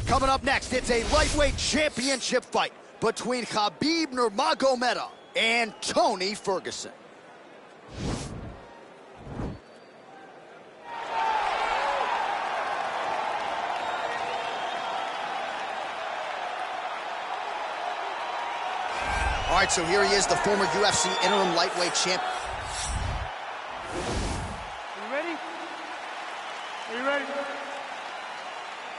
Coming up next, it's a lightweight championship fight between Khabib Nurmagomedov and Tony Ferguson. All right, so here he is, the former UFC interim lightweight champ. Are you ready? Are you ready?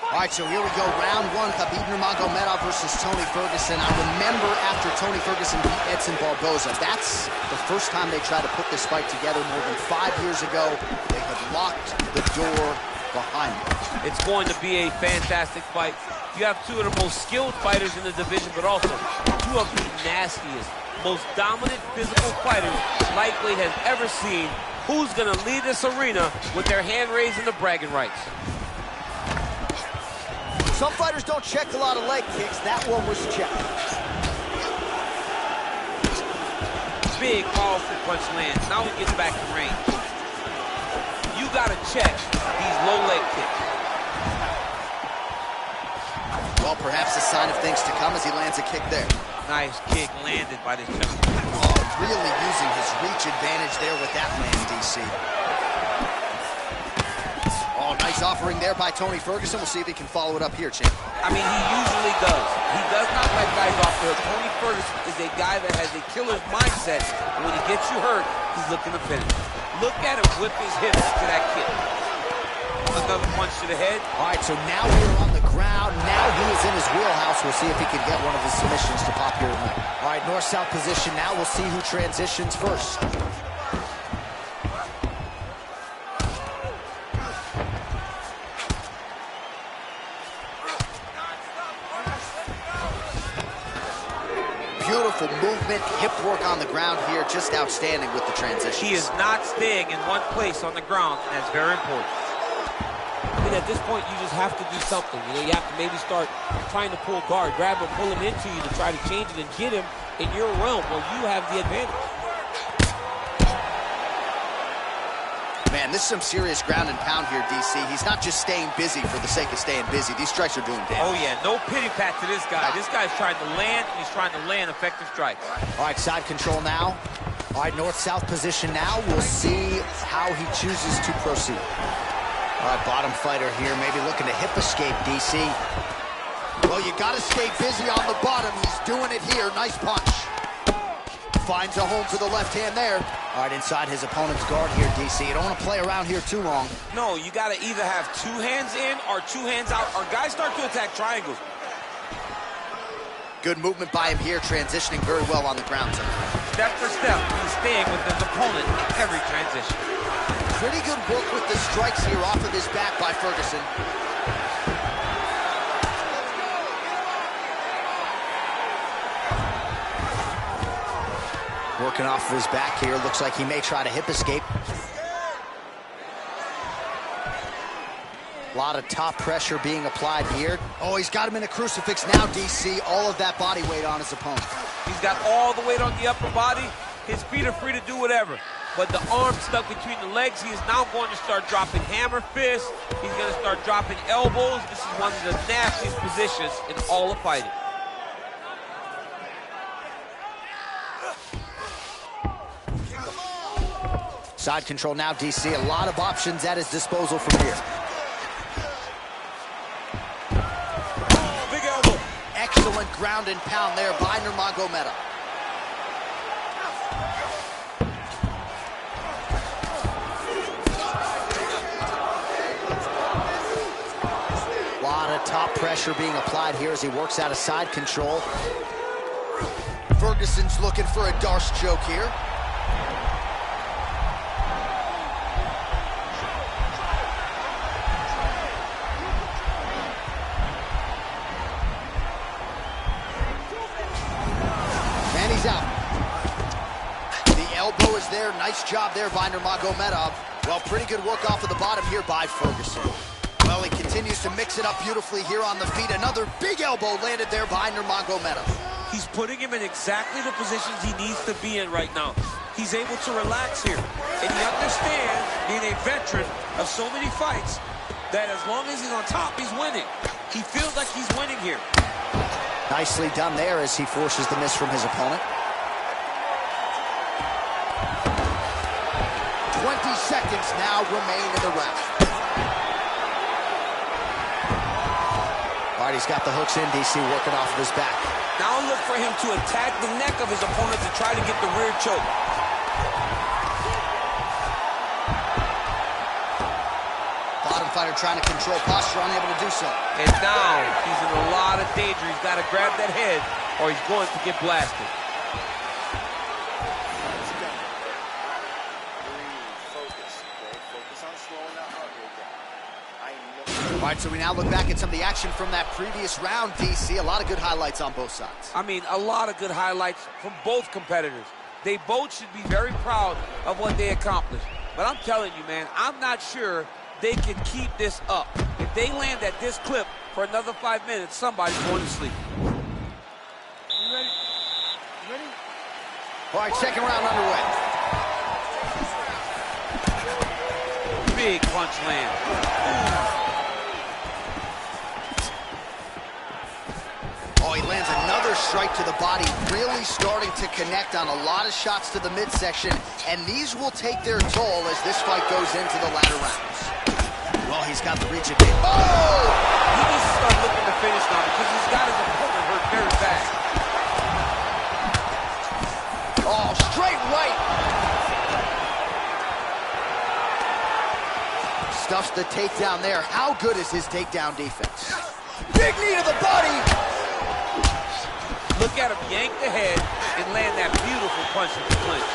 All right, so here we go, round one, Khabib Nurmagomedov versus Tony Ferguson. I remember after Tony Ferguson beat Edson Barboza, that's the first time they tried to put this fight together more than 5 years ago. They had locked the door behind them. It's going to be a fantastic fight. You have two of the most skilled fighters in the division, but also two of the nastiest, most dominant physical fighters lightweight has ever seen. Who's going to lead this arena with their hand raised in the bragging rights? Some fighters don't check a lot of leg kicks. That one was checked. Big, powerful punch lands. Now he gets back in range. You got to check these low leg kicks. Well, perhaps a sign of things to come as he lands a kick there. Nice kick landed by this gentleman. Oh, really using his reach advantage there with that land, DC. Oh, nice offering there by Tony Ferguson. We'll see if he can follow it up here, champ. I mean, he usually does. He does not let guys off the hook. Tony Ferguson is a guy that has a killer's mindset. And when he gets you hurt, he's looking to finish. Look at him whip his hips to that kick. Another punch to the head. All right, so now we're on the ground. Now he is in his wheelhouse. We'll see if he can get one of his submissions to pop here tonight. All right, north-south position now. We'll see who transitions first. Beautiful movement, hip work on the ground here. Just outstanding with the transition. He is not staying in one place on the ground, and that's very important. I mean, at this point, you just have to do something. You know, you have to maybe start trying to pull guard, grab him, pull him into you to try to change it and get him in your realm where you have the advantage. Man, this is some serious ground and pound here, DC. He's not just staying busy for the sake of staying busy. These strikes are doing damage. Oh, yeah, no pity pat to this guy. This guy's trying to land, and he's trying to land effective strikes. All right, side control now. All right, north-south position now. We'll see how he chooses to proceed. All right, bottom fighter here, maybe looking to hip escape, DC. Well, you got to stay busy on the bottom. He's doing it here. Nice punch. Finds a home for the left hand there. All right, inside his opponent's guard here, DC. You don't want to play around here too long. No, you got to either have two hands in or two hands out, or guys start to attack triangles. Good movement by him here, transitioning very well on the ground. Step for step, he's staying with his opponent in every transition. Pretty good work with the strikes here off of his back by Ferguson. Working off of his back here. Looks like he may try to hip escape. A lot of top pressure being applied here. Oh, he's got him in a crucifix now, DC. All of that body weight on his opponent. He's got all the weight on the upper body. His feet are free to do whatever. But the arm stuck between the legs. He is now going to start dropping hammer fists. He's going to start dropping elbows. This is one of the nastiest positions in all of fighting. Side control now, DC. A lot of options at his disposal from here. Big elbow. Excellent ground and pound there by Nurmagomedov. A lot of top pressure being applied here as he works out of side control. Ferguson's looking for a Darce choke here. And he's out. The elbow is there. Nice job there by Nurmagomedov. Well, pretty good work off of the bottom here by Ferguson. Well, he continues to mix it up beautifully here on the feet. Another big elbow landed there by Nurmagomedov. He's putting him in exactly the positions he needs to be in right now. He's able to relax here. And he understands, being a veteran of so many fights, that as long as he's on top, he's winning. He feels like he's winning here. Nicely done there as he forces the miss from his opponent. 20 seconds now remain in the round. All right, he's got the hooks in, DC, working off of his back. Now look for him to attack the neck of his opponent to try to get the rear choke. Bottom fighter trying to control posture, unable to do so. And now he's in a lot of danger. He's got to grab that head or he's going to get blasted. All right, so we now look back at some of the action from that previous round, DC. A lot of good highlights on both sides. I mean, a lot of good highlights from both competitors. They both should be very proud of what they accomplished. But I'm telling you, man, I'm not sure they can keep this up. If they land at this clip for another 5 minutes, somebody's going to sleep. You ready? You ready? All right, second round underway. Big punch land. Oh, he lands another strike to the body, really starting to connect on a lot of shots to the midsection, and these will take their toll as this fight goes into the latter rounds. Well, he's got the reach again. Oh! He needs to start looking to finish now because he's got his opponent hurt very bad. Oh, straight right. Stuffs the takedown there. How good is his takedown defense? Big knee to the body. Look at him yank the head and land that beautiful punch in the clinch.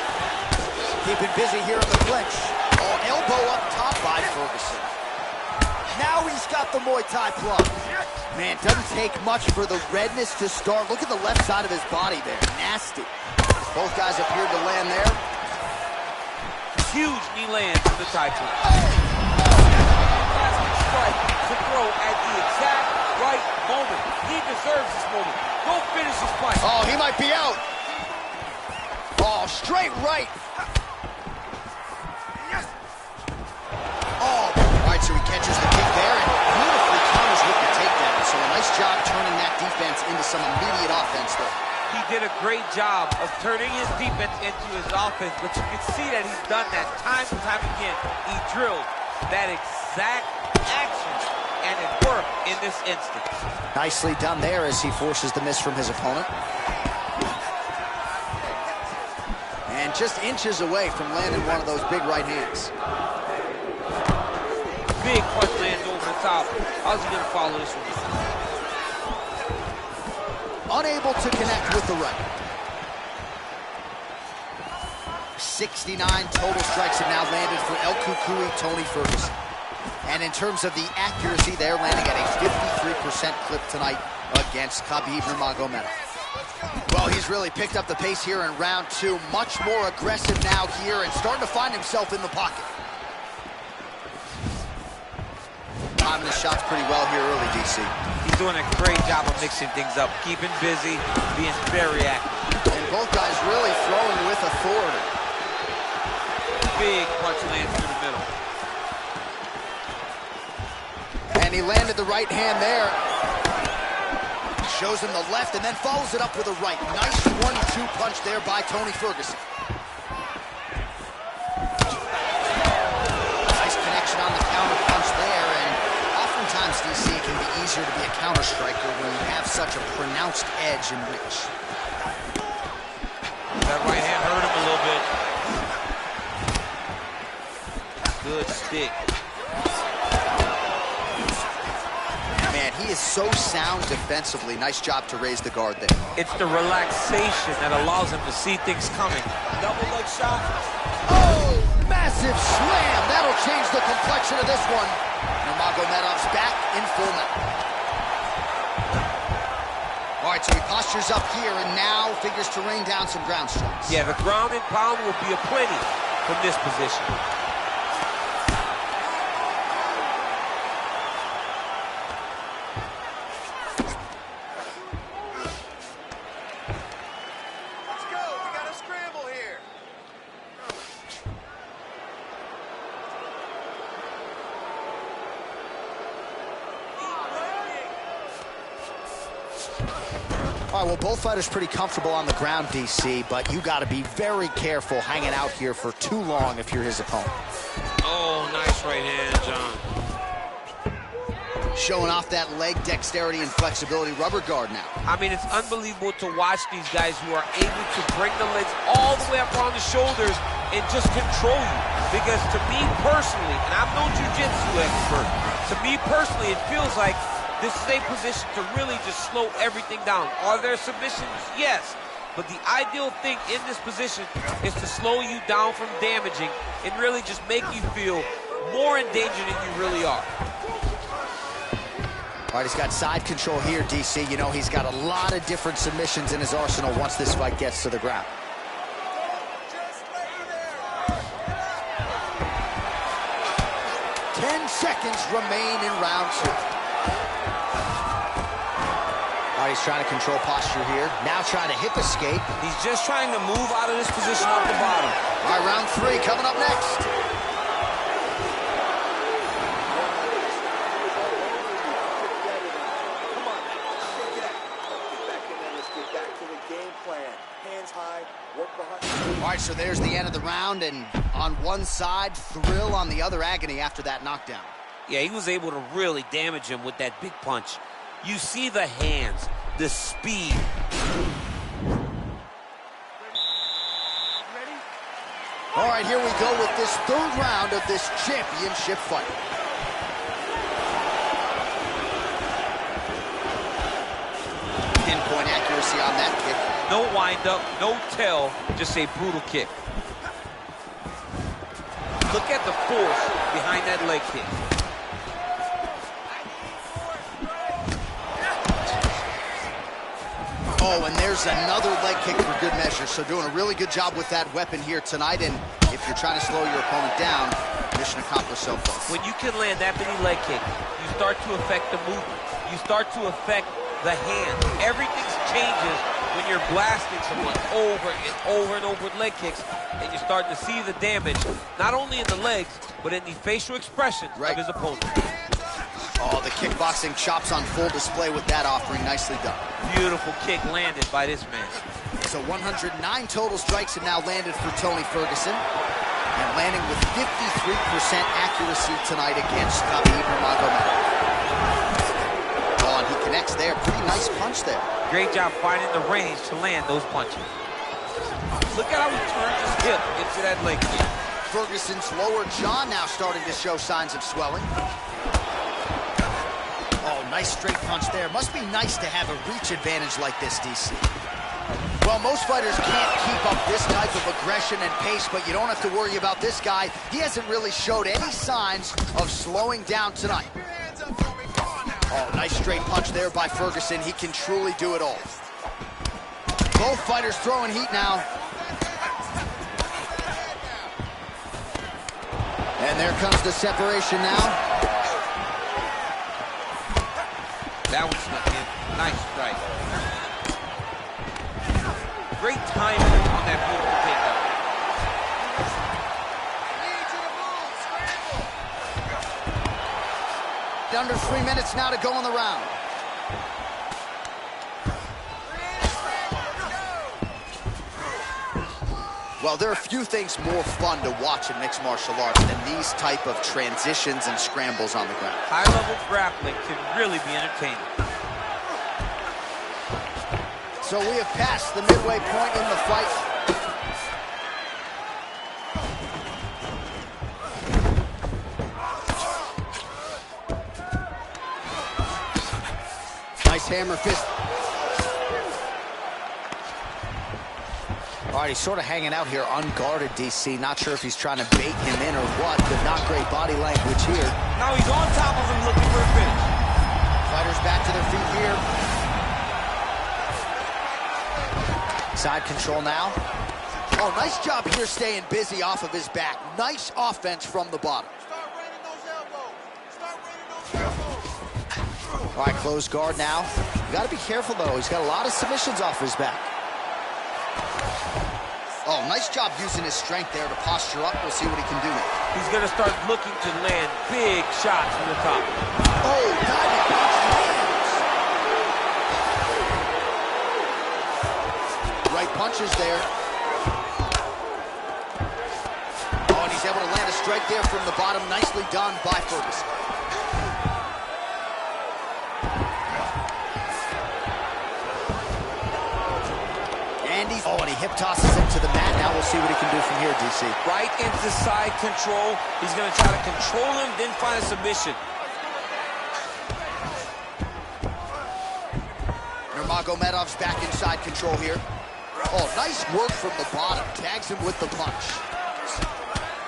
Keeping busy here in the clinch. Oh, elbow up top by Ferguson. Now he's got the Muay Thai plug. Man, doesn't take much for the redness to start. Look at the left side of his body there. Nasty. Both guys appeared to land there. Huge knee land to the Thai clinch. Fantastic strike to throw at the exact right moment. He deserves this moment. Go finish his fight. Oh, he might be out. Oh, straight right. Oh, all right, so he catches the kick there and beautifully counters with the takedown. So a nice job turning that defense into some immediate offense there. He did a great job of turning his defense into his offense, but you can see that he's done that time and time again. He drilled that exact action, and it worked in this instance. Nicely done there as he forces the miss from his opponent. And just inches away from landing one of those big right hands. Big punch lands over the top. How's he going to follow this one? Unable to connect with the right. 69 total strikes have now landed for El Cucuy, Tony Ferguson. And in terms of the accuracy, they're landing at a 53% clip tonight against Khabib Nurmagomedov. Well, he's really picked up the pace here in round two. Much more aggressive now here and starting to find himself in the pocket. Timing the shots pretty well here early, DC. He's doing a great job of mixing things up, keeping busy, being very active. And both guys really throwing with authority. Big punch lands through the middle. And he landed the right hand there. Shows him the left and then follows it up with a right. Nice 1-2 punch there by Tony Ferguson. Nice connection on the counter punch there, and oftentimes, DC, it can be easier to be a counter striker when you have such a pronounced edge and reach. That right hand hurt him a little bit. Good stick. Man, he is so sound defensively. Nice job to raise the guard there. It's the relaxation that allows him to see things coming. Double leg shot. Oh, massive slam. That'll change the complexion of this one. Nurmagomedov's back in full mount. All right, so he postures up here and now figures to rain down some ground strikes. Yeah, the ground and pound will be aplenty from this position. All right, well, both fighters pretty comfortable on the ground, DC, but you got to be very careful hanging out here for too long if you're his opponent. Oh, nice right hand, John. Showing off that leg dexterity and flexibility rubber guard now. I mean, it's unbelievable to watch these guys who are able to bring the legs all the way up around the shoulders and just control you. Because to me personally, and I'm no jiu-jitsu expert, to me personally, it feels like this is a position to really just slow everything down. Are there submissions? Yes. But the ideal thing in this position is to slow you down from damaging and really just make you feel more in danger than you really are. All right, he's got side control here, DC. You know, he's got a lot of different submissions in his arsenal once this fight gets to the ground. Seconds remain in round 2. All right, he's trying to control posture here. Now trying to hip escape. He's just trying to move out of this position off the bottom. All right, round 3 coming up next. All right, so there's the end of the round, and on one side, thrill, on the other, agony after that knockdown. Yeah, he was able to really damage him with that big punch. You see the hands, the speed. All right, here we go with this 3rd round of this championship fight. Pinpoint accuracy on that kick. No wind up, no tell, just a brutal kick. Look at the force behind that leg kick. Oh, and there's another leg kick for good measure. So doing a really good job with that weapon here tonight. And if you're trying to slow your opponent down, mission accomplished so far. When you can land that many leg kicks, you start to affect the movement. You start to affect the hand. Everything changes when you're blasting someone over and over and over with leg kicks, and you're starting to see the damage, not only in the legs, but in the facial expression of his opponent. Oh, the kickboxing chops on full display with that offering. Nicely done. Beautiful kick landed by this man. So 109 total strikes have now landed for Tony Ferguson, and landing with 53% accuracy tonight against Khabib Nurmagomedov. Oh, and he connects there. Pretty nice punch there. Great job finding the range to land those punches. Look at how he turns his hip into that leg kick. Ferguson's lower jaw now starting to show signs of swelling. Oh, nice straight punch there. Must be nice to have a reach advantage like this, DC. Well, most fighters can't keep up this type of aggression and pace, but you don't have to worry about this guy. He hasn't really showed any signs of slowing down tonight. Oh, nice straight punch there by Ferguson. He can truly do it all. Both fighters throwing heat now. And there comes the separation now. That one snuck in. Nice strike. Great timing on that beautiful takedown. Under 3 minutes now to go in the round. Well, there are few things more fun to watch in mixed martial arts than these type of transitions and scrambles on the ground. High-level grappling can really be entertaining. So we have passed the midway point in the fight. Nice hammer fist. All right, he's sort of hanging out here unguarded, DC. Not sure if he's trying to bait him in or what, but not great body language here. Now he's on top of him looking for a finish. Fighters back to their feet here. Side control now. Oh, nice job here staying busy off of his back. Nice offense from the bottom. Start raining those elbows. Start raining those elbows. All right, closed guard now. You got to be careful, though. He's got a lot of submissions off his back. Oh, nice job using his strength there to posture up. We'll see what he can do now. He's going to start looking to land big shots from the top. Oh, diving punch lands. punches there. Oh, and he's able to land a strike there from the bottom. Nicely done by Ferguson. And he hip tosses him to the mat. Now we'll see what he can do from here, DC. Right into side control. He's going to try to control him, then find a submission. Nurmagomedov's back inside control here. Oh, nice work from the bottom. Tags him with the punch.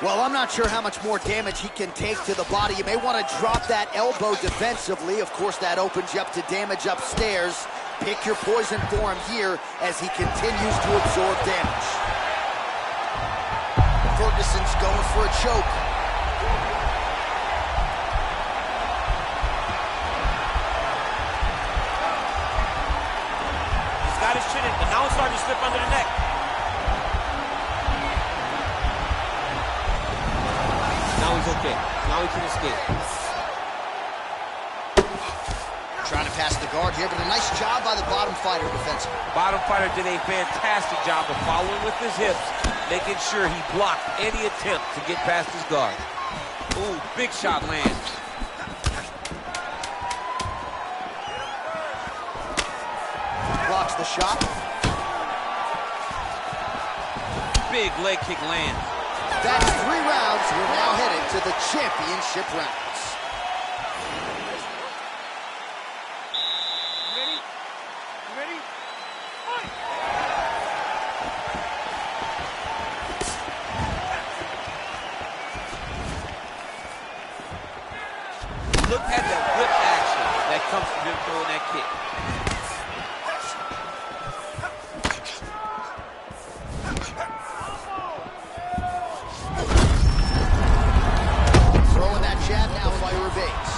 Well, I'm not sure how much more damage he can take to the body. You may want to drop that elbow defensively. Of course, that opens you up to damage upstairs. Pick your poison for him here as he continues to absorb damage. Ferguson's going for a choke. He's got his chin in, but now it's starting to slip under the neck. Now he's okay. Now he can escape. Trying to pass the guard here, but a nice job by the bottom fighter defensively. Bottom fighter did a fantastic job of following with his hips, making sure he blocked any attempt to get past his guard. Ooh, big shot lands. Blocks the shot. Big leg kick lands. That's 3 rounds. We're now headed to the championship rounds. Look at the whip action that comes from him throwing that kick. Throwing that jab now by Rivas.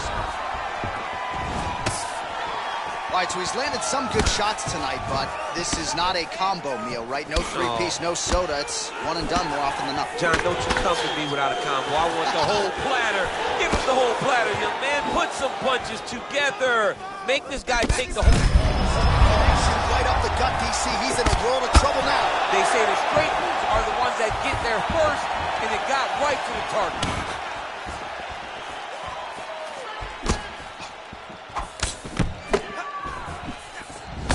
All right, so he's landed some good shots tonight, but this is not a combo meal, right? No 3-piece, no soda. It's one and done more often than not. John, don't you come to me without a combo. I want the whole platter. Give him the whole platter, young man. Put some punches together. Make this guy take the whole... Right up the gut, DC. He's in a world of trouble now. They say the straight moves are the ones that get there first, and it got right to the target.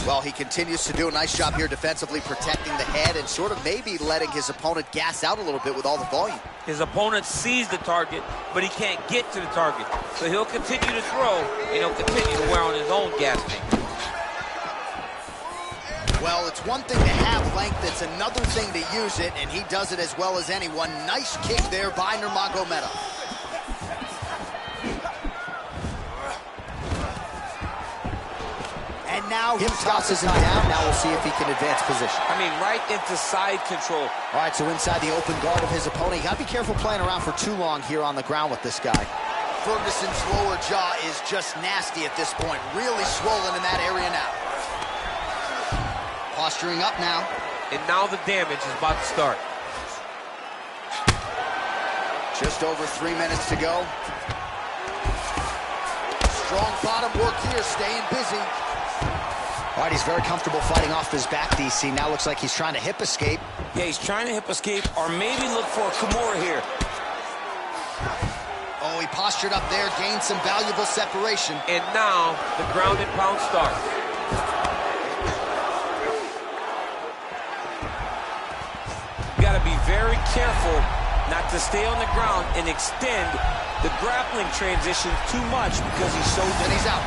Well, he continues to do a nice job here defensively, protecting the head and sort of maybe letting his opponent gas out a little bit with all the volume. His opponent sees the target, but he can't get to the target. So he'll continue to throw, and he'll continue to wear on his own gas tank. Well, it's one thing to have length, it's another thing to use it, and he does it as well as anyone. Nice kick there by Nurmagomedov. And now he tosses him down. Now we'll see if he can advance position. I mean, right into side control. All right, so inside the open guard of his opponent. You got to be careful playing around for too long here on the ground with this guy. Ferguson's lower jaw is just nasty at this point. Really swollen in that area now. Posturing up now. And now the damage is about to start. Just over 3 minutes to go. Strong bottom work here, staying busy. All right, he's very comfortable fighting off his back, DC. Now looks like he's trying to hip escape. Yeah, he's trying to hip escape or maybe look for a Kimura here. Oh, he postured up there, gained some valuable separation. And now the ground and pound starts. You got to be very careful not to stay on the ground and extend the grappling transition too much because he's so... And he's out.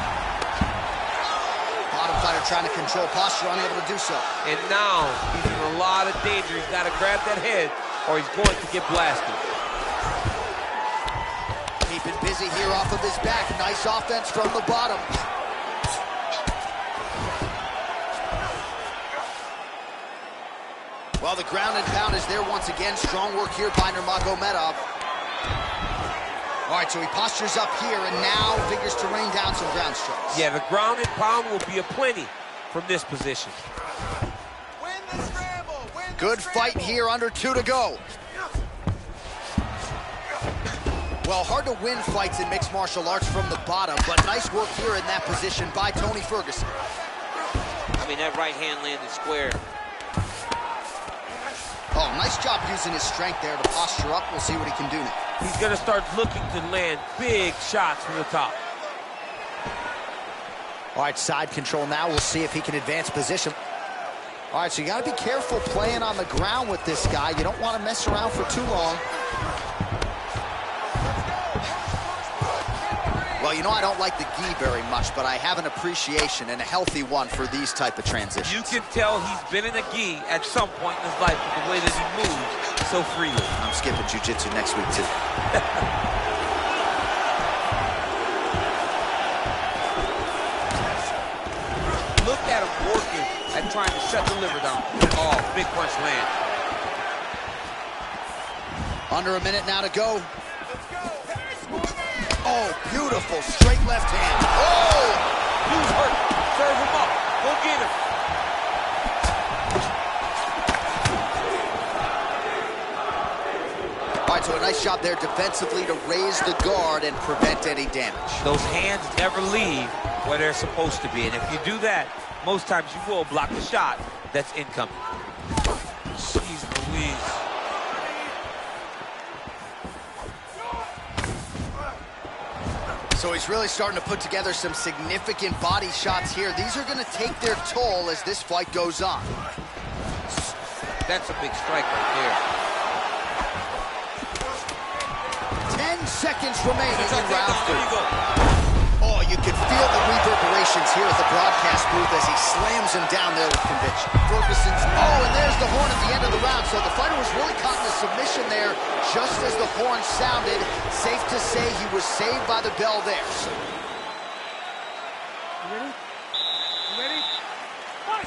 Bottom fighter trying to control posture, unable to do so. And now he's in a lot of danger. He's got to grab that head or he's going to get blasted. Keeping busy here off of his back. Nice offense from the bottom. Well, the ground and pound is there once again. Strong work here by Nurmagomedov. All right, so he postures up here and now figures to rain down some ground strikes. Yeah, the ground and pound will be aplenty from this position. Win the scramble. Win the Good scramble. fight here, under 2 to go. Well, hard to win fights in mixed martial arts from the bottom, but nice work here in that position by Tony Ferguson. I mean, that right hand landed square. Oh, nice job using his strength there to posture up. We'll see what he can do now. He's going to start looking to land big shots from the top. All right, side control now. We'll see if he can advance position. All right, so you got to be careful playing on the ground with this guy. You don't want to mess around for too long. Well, you know I don't like the gi very much, but I have an appreciation and a healthy one for these type of transitions. You can tell he's been in a gi at some point in his life with the way that he moves so freely. I'm skipping jiu-jitsu next week, too. Look at him working and trying to shut the liver down. Oh, big punch land. Under a minute now to go. Oh, beautiful. Straight left hand. Oh! Dude's hurt. Serve him up. Go get him. All right, so a nice job there defensively to raise the guard and prevent any damage. Those hands never leave where they're supposed to be. And if you do that, most times you will block the shot that's incoming. Jeez Louise. So he's really starting to put together some significant body shots here. These are going to take their toll as this fight goes on. That's a big strike right there. 10 seconds remaining in round There you 3. go. Oh, you can feel the reverberations here at the broadcast booth as he slams him down there with conviction. Ferguson's, oh, and there's the horn at the end of the round. So the fighter was really caught in a submission there just as the horn sounded. Safe to say he was saved by the bell there. You ready? You ready?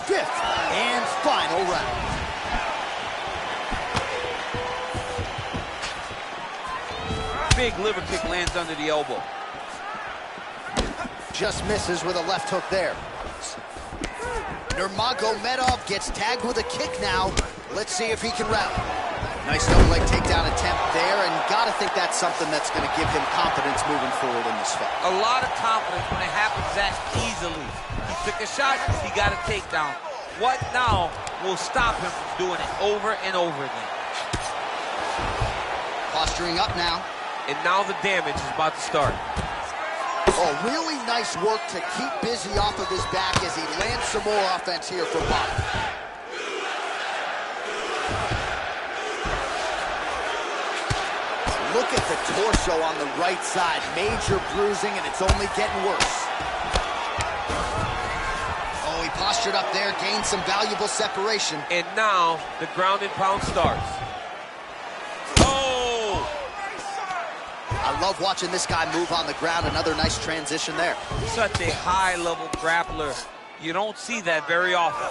Fifth and final round. Big liver kick lands under the elbow. Just misses with a left hook there. Nurmagomedov gets tagged with a kick now. Let's see if he can rally. Nice no leg takedown attempt there, and gotta think that's something that's gonna give him confidence moving forward in this fight. A lot of confidence when it happens that easily. He took a shot, he got a takedown. What now will stop him from doing it over and over again? Posturing up now. And now the damage is about to start. Oh, really nice work to keep busy off of his back as he lands some more offense here for Bob. Look at the torso on the right side. Major bruising, and it's only getting worse. Oh, he postured up there, gained some valuable separation. And now the ground and pound starts. I love watching this guy move on the ground. Another nice transition there. Such a high-level grappler. You don't see that very often.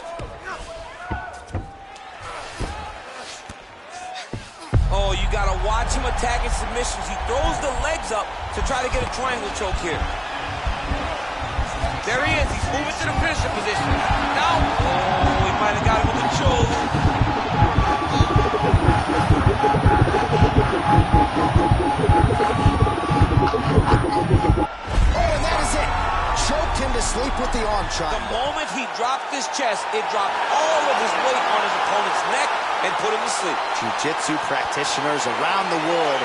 Oh, you got to watch him attacking submissions. He throws the legs up to try to get a triangle choke here. There he is. He's moving to the finisher position. Now, oh, he might have got him with a choke. Choked him to sleep with the arm triangle. The moment he dropped his chest, it dropped all of his weight on his opponent's neck and put him to sleep. Jiu-jitsu practitioners around the world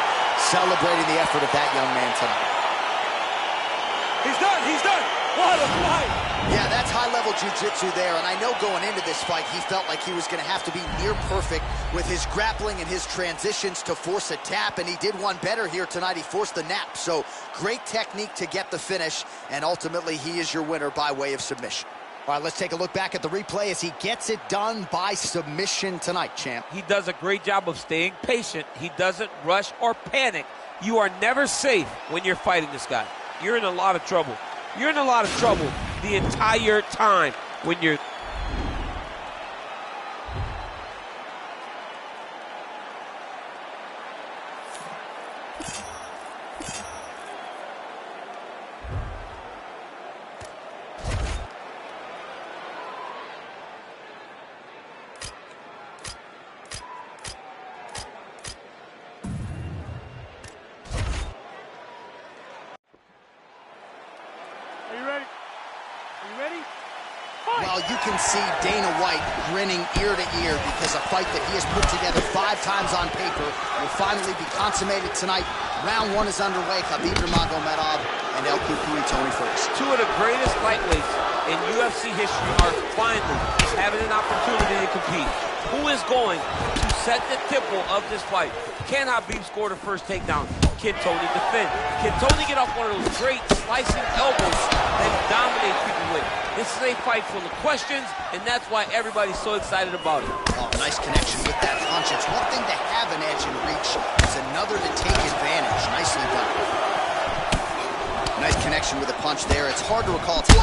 celebrating the effort of that young man tonight. He's done, he's done. What a fight. Yeah, that's high-level jiu-jitsu there, and I know going into this fight, he felt like he was going to have to be near perfect with his grappling and his transitions to force a tap, and he did one better here tonight. He forced the nap, so great technique to get the finish, and ultimately he is your winner by way of submission. All right, let's take a look back at the replay as he gets it done by submission tonight, champ. He does a great job of staying patient. He doesn't rush or panic. You are never safe when you're fighting this guy. You're in a lot of trouble. You're in a lot of trouble the entire time when you're... Are you ready? Are you ready? Well, you can see Dana White grinning ear to ear because a fight that he has put together 5 times on paper will finally be consummated tonight. Round 1 is underway. Khabib Nurmagomedov and Tony Ferguson. 2 of the greatest lightweights in UFC history are finally having an opportunity to compete. Who is going to set the tempo of this fight? Can Khabib score the first takedown? Can Tony defend? Can Tony get off one of those great slicing elbows that he dominates people with? This is a fight full of questions, and that's why everybody's so excited about it. Oh, nice connection with that punch. It's one thing to have an edge and reach. It's another to take advantage. Nicely done. Nice connection with a punch there. It's hard to recall. Whoa!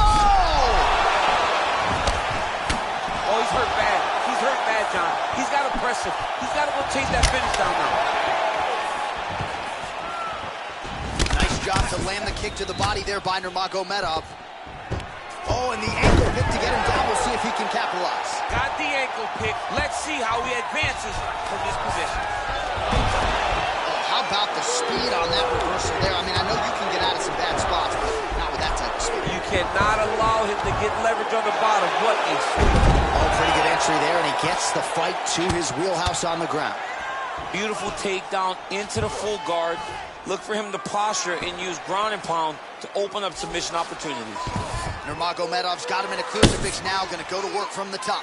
Oh, he's hurt bad. He's hurt bad, John. He's got to press him. He's got to go chase that finish down now. Nice job to land the kick to the body there by Nurmagomedov. Oh, and the ankle pick to get him down. We'll see if he can capitalize. Got the ankle pick. Let's see how he advances from this position. Oh, how about the speed on that reversal there? I mean, I know you can get out of some bad spots, but not with that type of speed. You cannot allow him to get leverage on the bottom. What a sweep. Oh, pretty good entry there, and he gets the fight to his wheelhouse on the ground. Beautiful takedown into the full guard. Look for him to posture and use ground and pound to open up submission opportunities. Nurmagomedov's got him in a crucifix now, going to go to work from the top.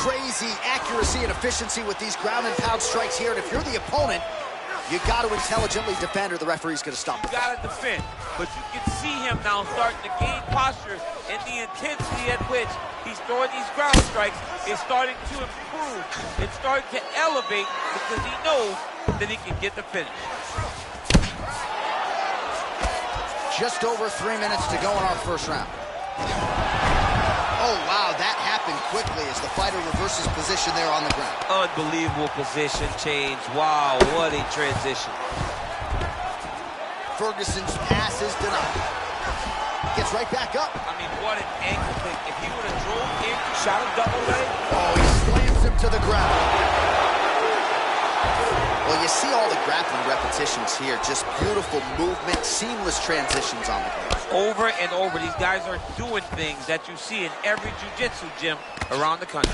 Crazy accuracy and efficiency with these ground and pound strikes here, and if you're the opponent, you got to intelligently defend or the referee's going to stop. You got to defend, but you can see him now starting to gain posture, and the intensity at which he's throwing these ground strikes is starting to improve. It's starting to elevate because he knows that he can get the finish. Just over 3 minutes to go in our first round. Oh, wow, that happened quickly as the fighter reverses position there on the ground. Unbelievable position change. Wow, what a transition. Ferguson's pass is denied. Gets right back up. I mean, what an ankle pick. If he would have drove in, shot a double leg. Oh, he slams him to the ground. Well, you see all the grappling repetitions here. Just beautiful movement, seamless transitions on the ground. Over and over, these guys are doing things that you see in every jiu-jitsu gym around the country.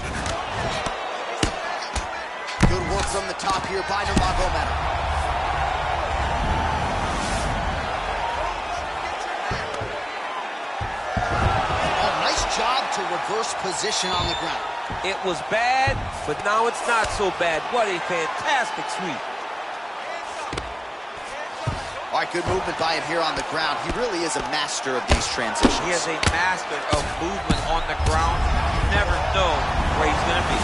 Good work from the top here by Nurmagomedov. Oh, nice job to reverse position on the ground. It was bad, but now it's not so bad. What a fantastic sweep. All right, good movement by him here on the ground. He really is a master of these transitions. He is a master of movement on the ground. You never know where he's going to be.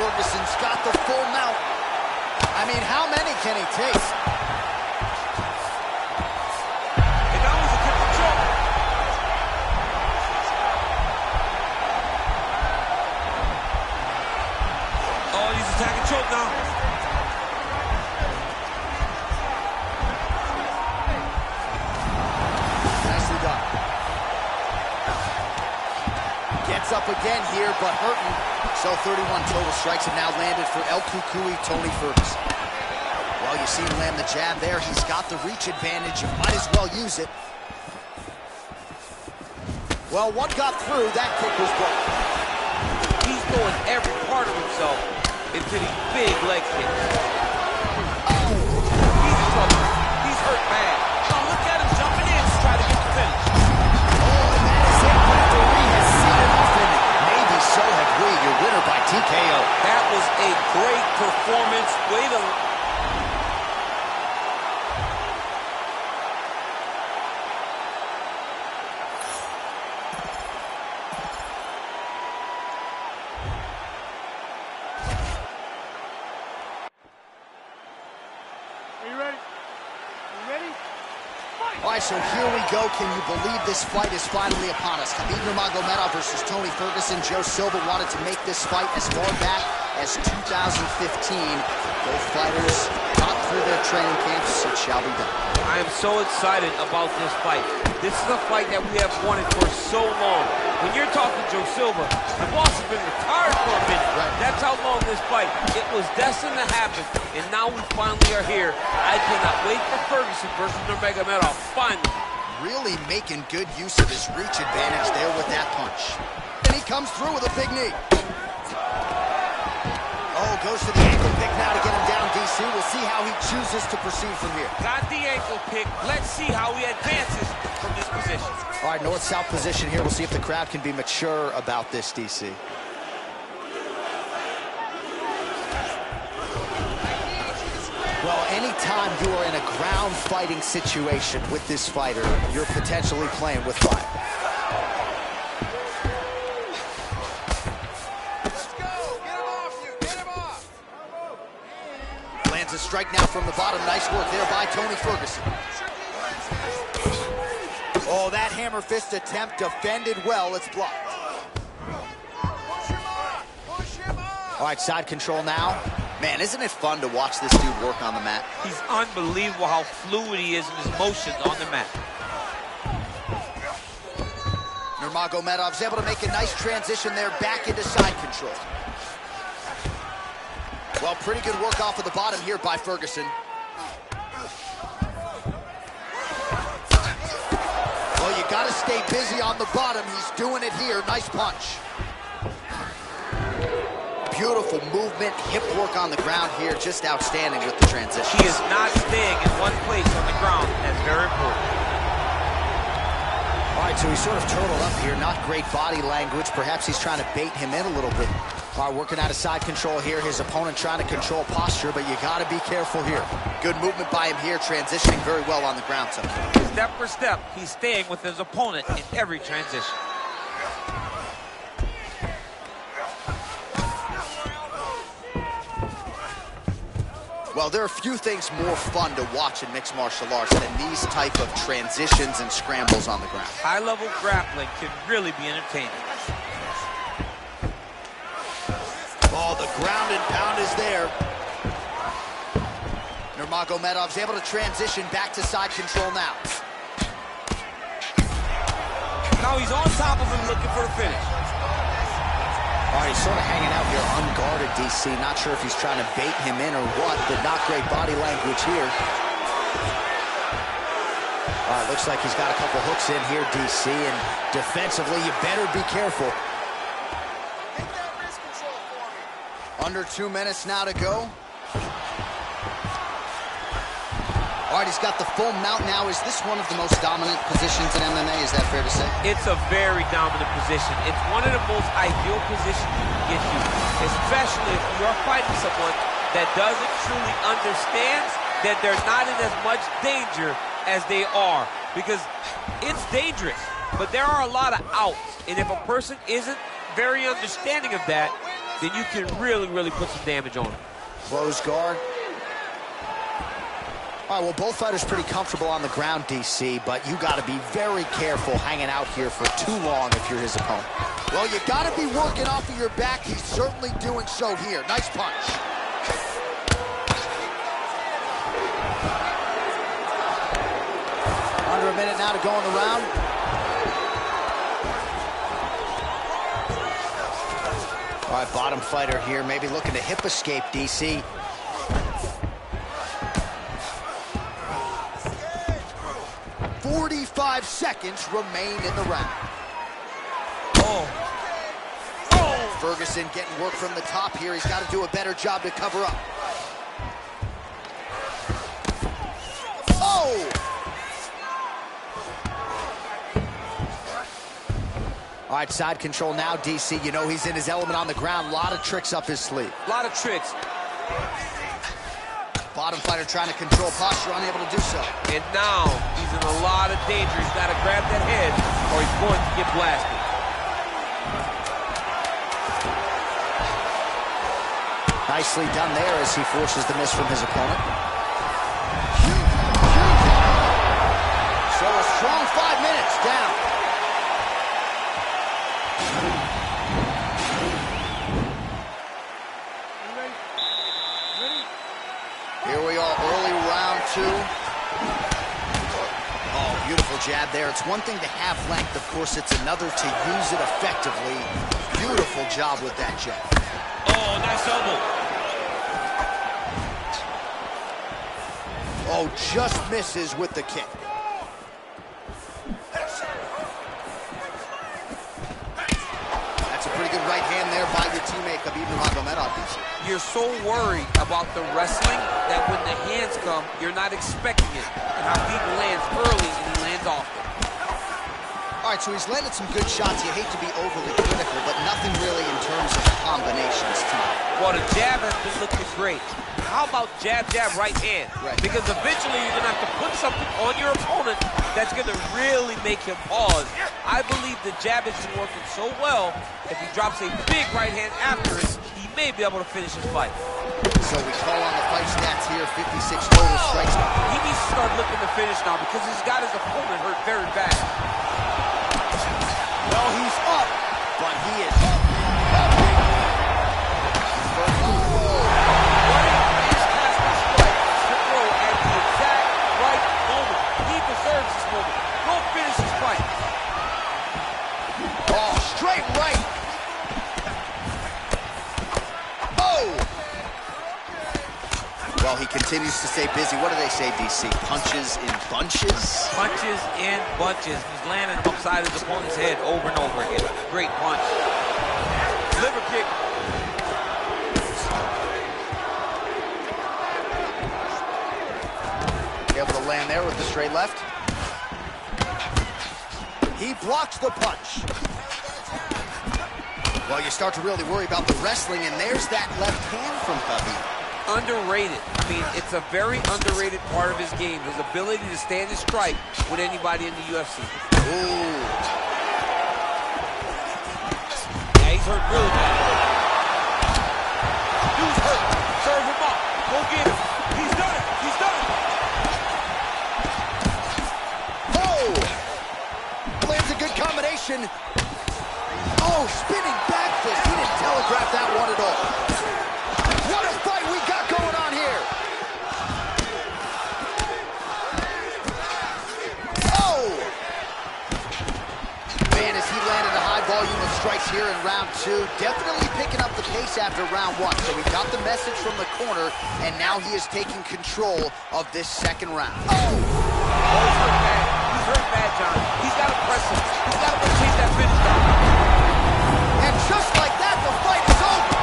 Ferguson's got the full mount. I mean, how many can he take? And now he's attempting to choke. Oh, he's attacking choke now. Up again here, but hurting. So 31 total strikes have now landed for Tony Ferguson. Well, you see him land the jab there. He's got the reach advantage. You might as well use it. Well, one got through. That kick was blocked. He's throwing every part of himself into these big leg kicks. Oh. He's in trouble. He's hurt bad. Oh, look at him jumping in to try to get the finish. Oh, and that is it. Referee has seen it off, and maybe so have we. Your winner by TKO. That was a great performance. Way to... All right, so here we go. Can you believe this fight is finally upon us? Khabib Nurmagomedov versus Tony Ferguson. Joe Silva wanted to make this fight as far back as 2015. Both fighters got through their training camps. It shall be done. I am so excited about this fight. This is a fight that we have wanted for so long. When you're talking Joe Silva, the boss has been retired for a minute. Right. That's how long this fight. It was destined to happen, and now we finally are here. I cannot wait for Ferguson versus Nurmagomedov. Finally. really making good use of his reach advantage there with that punch. And he comes through with a big knee. Oh, goes to the ankle pick now to get him down, DC. We'll see how he chooses to proceed from here. Got the ankle pick. Let's see how he advances from this position. All right, north-south position here. We'll see if the crowd can be mature about this, DC. Well, anytime you are in a ground fighting situation with this fighter, you're potentially playing with fire. Let's go. Get him off you. Get him off. Lands a strike now from the bottom. Nice work there by Tony Ferguson. Oh, that hammer fist attempt defended well. It's blocked. Push him up. Push him up. All right, side control now. Man, isn't it fun to watch this dude work on the mat? He's unbelievable how fluid he is in his motions on the mat. Nurmagomedov's able to make a nice transition there back into side control. Well, pretty good work off of the bottom here by Ferguson. Well, you got to stay busy on the bottom. He's doing it here. Nice punch. Beautiful movement, hip work on the ground here. Just outstanding with the transition. He is not staying in one place on the ground. That's very important. All right, so he's sort of turtled up here. Not great body language. Perhaps he's trying to bait him in a little bit. All right, working out of side control here. His opponent trying to control posture, but you got to be careful here. Good movement by him here, transitioning very well on the ground. Step for step, he's staying with his opponent in every transition. Well, there are few things more fun to watch in mixed martial arts than these type of transitions and scrambles on the ground. High-level grappling can really be entertaining. Oh, the ground and pound is there. Nurmagomedov's able to transition back to side control now. Now he's on top of him looking for the finish. All right, he's sort of hanging out here unguarded, DC. Not sure if he's trying to bait him in or what, but not great body language here. All right, looks like he's got a couple hooks in here, DC, and defensively, you better be careful. Get that wrist control for me. Under 2 minutes now to go. All right, he's got the full mount now. Is this one of the most dominant positions in MMA? Is that fair to say? It's a very dominant position. It's one of the most ideal positions you can get to, especially if you're fighting someone that doesn't truly understand that they're not in as much danger as they are, because it's dangerous, but there are a lot of outs, and if a person isn't very understanding of that, then you can really, really put some damage on them. Close guard. All right, well, both fighters pretty comfortable on the ground, DC, but you got to be very careful hanging out here for too long if you're his opponent. Well, you got to be working off of your back. He's certainly doing so here. Nice punch. Under a minute now to go in the round. All right, bottom fighter here, maybe looking to hip escape, DC. 45 seconds remain in the round. Oh. Ferguson getting work from the top here. He's got to do a better job to cover up. Oh! All right, side control now, DC. You know he's in his element on the ground. A lot of tricks up his sleeve. A lot of tricks. Bottom fighter trying to control posture, unable to do so. And now he's in a lot of danger. He's got to grab that head or he's going to get blasted. Nicely done there as he forces the miss from his opponent. So a strong 5 minutes down. Here we are, early round two. Oh, beautiful jab there. It's one thing to have length, of course, it's another to use it effectively. Beautiful job with that jab. Oh, nice elbow. Oh, just misses with the kick. teammate Khabib Nurmagomedov, DC. You're so worried about the wrestling that when the hands come, you're not expecting it. And Khabib lands early and he lands often. All right, so he's landed some good shots. You hate to be overly critical, but nothing really in terms of combinations tonight. Well, the jab has been looking great. How about jab, jab, right hand? Right. Because eventually you're going to have to put something on your opponent that's going to really make him pause. I believe the jab has been working so well, if he drops a big right hand after it, he may be able to finish his fight. So we call on the fight stats here, 56 total strikes. He needs to start looking to finish now because he's got his opponent hurt very bad. Well, he's up, but he is up. Straight right. Oh! Well, he continues to stay busy. What do they say, DC? Punches in bunches? Punches in bunches. He's landing them upside his opponent's head over and over again. Great punch. Liver kick. Able to land there with the straight left. He blocks the punch. Well, you start to really worry about the wrestling, and there's that left hand from Khabib. Underrated. I mean, it's a very underrated part of his game, his ability to stand and strike with anybody in the UFC. Ooh. Yeah, he's hurt really bad. Dude's hurt. Serve him up. Go get him. He's done it. He's done it. Oh! Lands a good combination. Oh, spinning back fist. He didn't telegraph that one at all. What a fight we got going on here. Oh! Man, as he landed a high volume of strikes here in round two, definitely picking up the pace after round one. So we got the message from the corner, and now he is taking control of this second round. Oh! He's hurt bad. He's hurt bad, John. He's got to press him. He's got to chase that finish down. And just like that, the fight is over.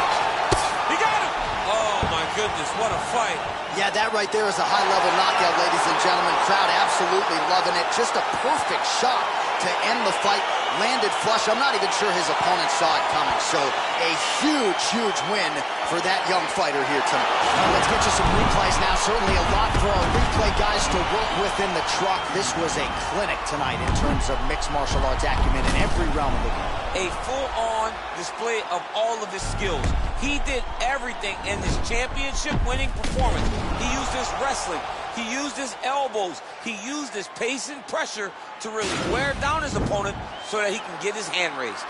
He got him. Oh, my goodness, what a fight. Yeah, that right there is a high-level knockout, ladies and gentlemen. Crowd absolutely loving it. Just a perfect shot to end the fight. Landed flush. I'm not even sure his opponent saw it coming. So a huge, huge win for that young fighter here tonight. Let's get you some replays now. Certainly a lot for our replay guys to work with in the truck. This was a clinic tonight in terms of mixed martial arts acumen in every realm of the game. A full-on display of all of his skills. He did everything in this championship-winning performance. He used his wrestling. He used his elbows. He used his pace and pressure to really wear down his opponent so that he can get his hand raised.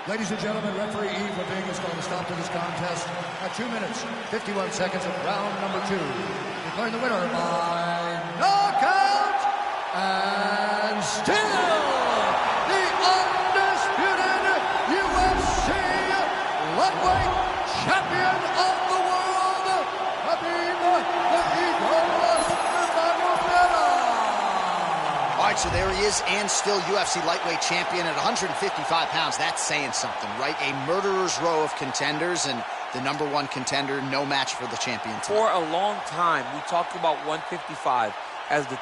Ladies and gentlemen, referee Yves Leving is going to stop to this contest at 2 minutes, 51 seconds of round number 2. Declaring the winner by knockout and still the undisputed UFC lightweight champion of the world, Khabib the Eagle Nurmagomedov. All right, so there he is, and still UFC lightweight champion at 155 pounds. That's saying something, right? A murderer's row of contenders, and the #1 contender, no match for the champion tonight. For a long time, we talked about 155 as the